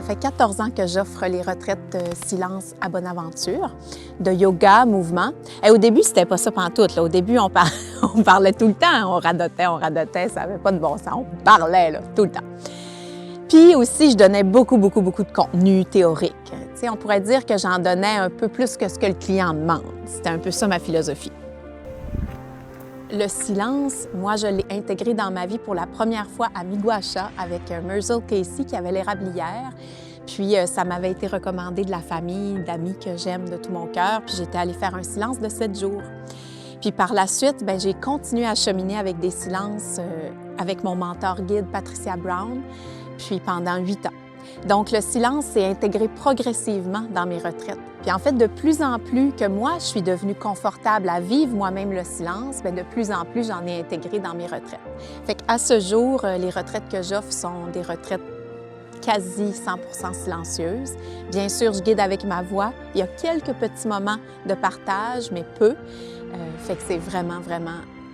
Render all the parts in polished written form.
fait 14 ans que j'offre les retraites silence à Bonaventure, de yoga, mouvement. Et au début, c'était pas ça pantoute. Là. Au début, on parlait tout le temps, on radotait, ça n'avait pas de bon sens. On parlait là, tout le temps. Puis aussi, je donnais beaucoup de contenu théorique. Tu sais, on pourrait dire que j'en donnais un peu plus que ce que le client demande. C'était un peu ça ma philosophie. Le silence, moi, je l'ai intégré dans ma vie pour la première fois à Miguacha avec Myrtle Casey qui avait l'érablière. Puis ça m'avait été recommandé de la famille, d'amis que j'aime de tout mon cœur. Puis j'étais allée faire un silence de 7 jours. Puis par la suite, bien, j'ai continué à cheminer avec des silences avec mon mentor guide Patricia Brown, puis pendant 8 ans. Donc, le silence s'est intégré progressivement dans mes retraites. Puis en fait, de plus en plus que moi, je suis devenue confortable à vivre moi-même le silence, bien, de plus en plus, j'en ai intégré dans mes retraites. Fait qu'à ce jour, les retraites que j'offre sont des retraites quasi 100% silencieuses. Bien sûr, je guide avec ma voix. Il y a quelques petits moments de partage, mais peu. Fait que c'est vraiment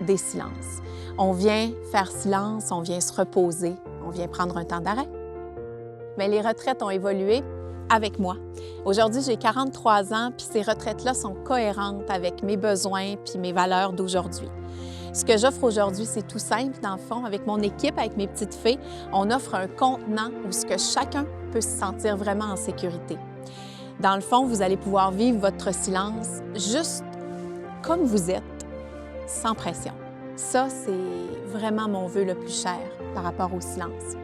des silences. On vient faire silence, on vient se reposer, on vient prendre un temps d'arrêt. Mais les retraites ont évolué avec moi. Aujourd'hui, j'ai 43 ans, puis ces retraites-là sont cohérentes avec mes besoins puis mes valeurs d'aujourd'hui. Ce que j'offre aujourd'hui, c'est tout simple, dans le fond. Avec mon équipe, avec mes petites fées, on offre un contenant où ce que chacun peut se sentir vraiment en sécurité. Dans le fond, vous allez pouvoir vivre votre silence juste comme vous êtes, sans pression. Ça, c'est vraiment mon vœu le plus cher par rapport au silence.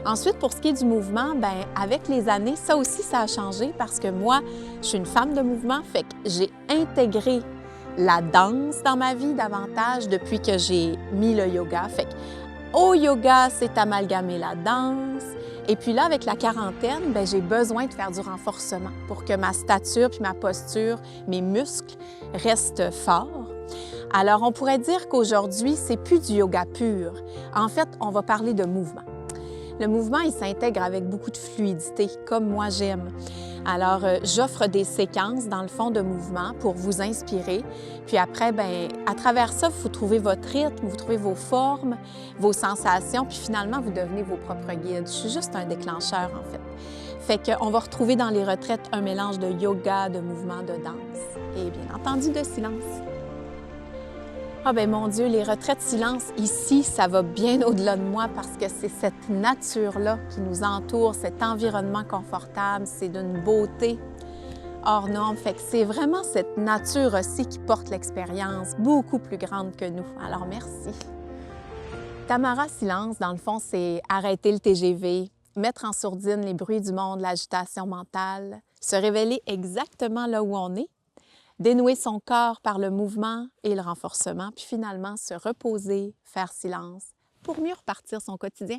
Ensuite, pour ce qui est du mouvement, bien, avec les années, ça aussi, ça a changé parce que moi, je suis une femme de mouvement, fait que j'ai intégré la danse dans ma vie davantage depuis que j'ai mis le yoga. Fait que au yoga, c'est amalgamer la danse. Et puis là, avec la quarantaine, bien, j'ai besoin de faire du renforcement pour que ma stature puis ma posture, mes muscles restent forts. Alors, on pourrait dire qu'aujourd'hui, c'est plus du yoga pur. En fait, on va parler de mouvement. Le mouvement, il s'intègre avec beaucoup de fluidité, comme moi j'aime. Alors, j'offre des séquences, dans le fond, de mouvement pour vous inspirer. Puis après, bien, à travers ça, vous trouvez votre rythme, vous trouvez vos formes, vos sensations, puis finalement, vous devenez vos propres guides. Je suis juste un déclencheur, en fait. Fait qu'on va retrouver dans les retraites un mélange de yoga, de mouvement, de danse et bien entendu de silence. Ah bien, mon Dieu, les retraites silence, ici, ça va bien au-delà de moi parce que c'est cette nature-là qui nous entoure, cet environnement confortable, c'est d'une beauté hors norme. Fait que c'est vraiment cette nature aussi qui porte l'expérience, beaucoup plus grande que nous. Alors, merci. Tamara Silence, dans le fond, c'est arrêter le TGV, mettre en sourdine les bruits du monde, l'agitation mentale, se révéler exactement là où on est, dénouer son corps par le mouvement et le renforcement, puis finalement se reposer, faire silence pour mieux repartir son quotidien.